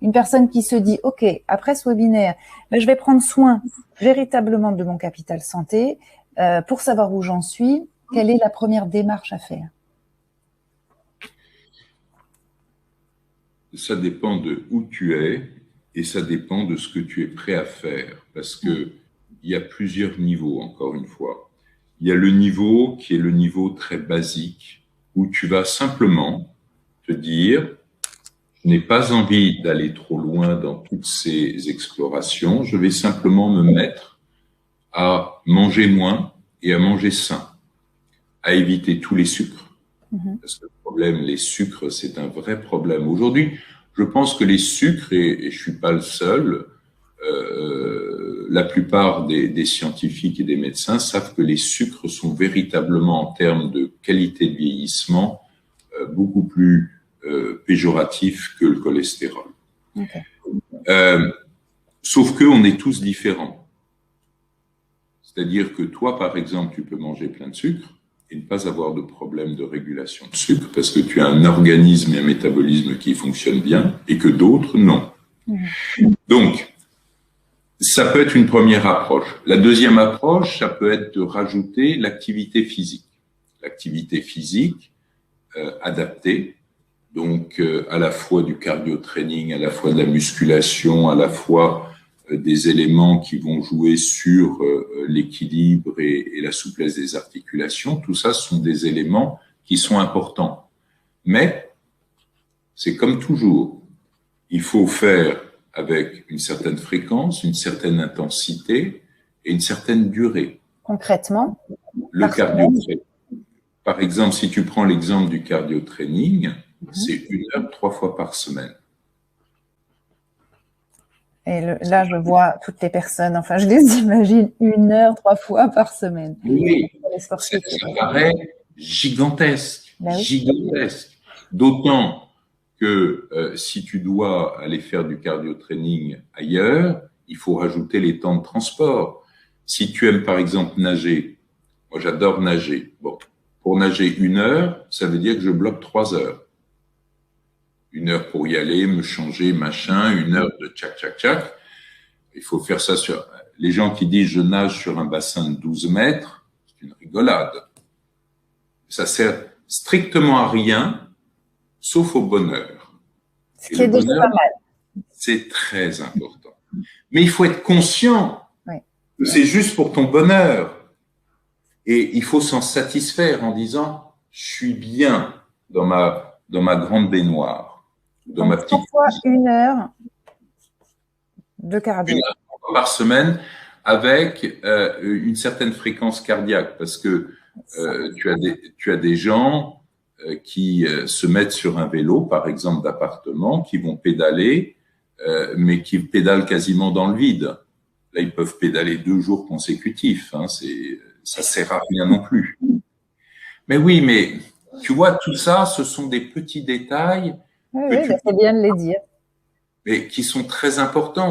Une personne qui se dit, OK, après ce webinaire, ben, je vais prendre soin véritablement de mon capital santé. Pour savoir où j'en suis, quelle est la première démarche à faire? Ça dépend de où tu es et ça dépend de ce que tu es prêt à faire. Parce que il y a plusieurs niveaux, encore une fois. Il y a le niveau qui est le niveau très basique, où tu vas simplement te dire, je n'ai pas envie d'aller trop loin dans toutes ces explorations, je vais simplement me mettre à manger moins et à manger sain, à éviter tous les sucres. Parce que le problème, les sucres, c'est un vrai problème. Aujourd'hui, je pense que les sucres, et je suis pas le seul, la plupart des scientifiques et des médecins savent que les sucres sont véritablement, en termes de qualité de vieillissement, beaucoup plus péjoratifs que le cholestérol. Okay. Sauf que on est tous différents. C'est-à-dire que toi, par exemple, tu peux manger plein de sucre et ne pas avoir de problème de régulation de sucre parce que tu as un organisme et un métabolisme qui fonctionnent bien et que d'autres, non. Donc, ça peut être une première approche. La deuxième approche, ça peut être de rajouter l'activité physique. L'activité physique adaptée, donc à la fois du cardio-training, à la fois de la musculation, à la fois des éléments qui vont jouer sur l'équilibre et la souplesse des articulations. Tout ça sont des éléments qui sont importants. Mais c'est comme toujours, il faut faire avec une certaine fréquence, une certaine intensité et une certaine durée. Concrètement, le cardio-training, par exemple, si tu prends l'exemple du cardio-training, c'est 1 heure 3 fois par semaine. Et là, je vois toutes les personnes, enfin, je les imagine 1 heure 3 fois par semaine. Oui, ça paraît gigantesque, gigantesque. D'autant que si tu dois aller faire du cardio-training ailleurs, il faut rajouter les temps de transport. Si tu aimes par exemple nager, moi j'adore nager. Bon, pour nager 1 heure, ça veut dire que je bloque 3 heures. 1 heure pour y aller, me changer, machin, 1 heure de tchac, tchac, tchac. Il faut faire ça sur... Les gens qui disent je nage sur un bassin de 12 mètres, c'est une rigolade. Ça sert strictement à rien, sauf au bonheur. Ce qui est déjà pas mal. C'est très important. Mais il faut être conscient que c'est juste pour ton bonheur. Et il faut s'en satisfaire en disant je suis bien dans ma grande baignoire. Dans ma petite... Fois 1 heure de cardio. 1 heure par semaine avec une certaine fréquence cardiaque parce que tu as des gens qui se mettent sur un vélo, par exemple d'appartement, qui vont pédaler, mais qui pédalent quasiment dans le vide. Là, ils peuvent pédaler 2 jours consécutifs. Hein, ça sert à rien non plus. Mais oui, mais tu vois, tout ça, ce sont des petits détails. Oui, c'est bien de les dire. Mais qui sont très importants.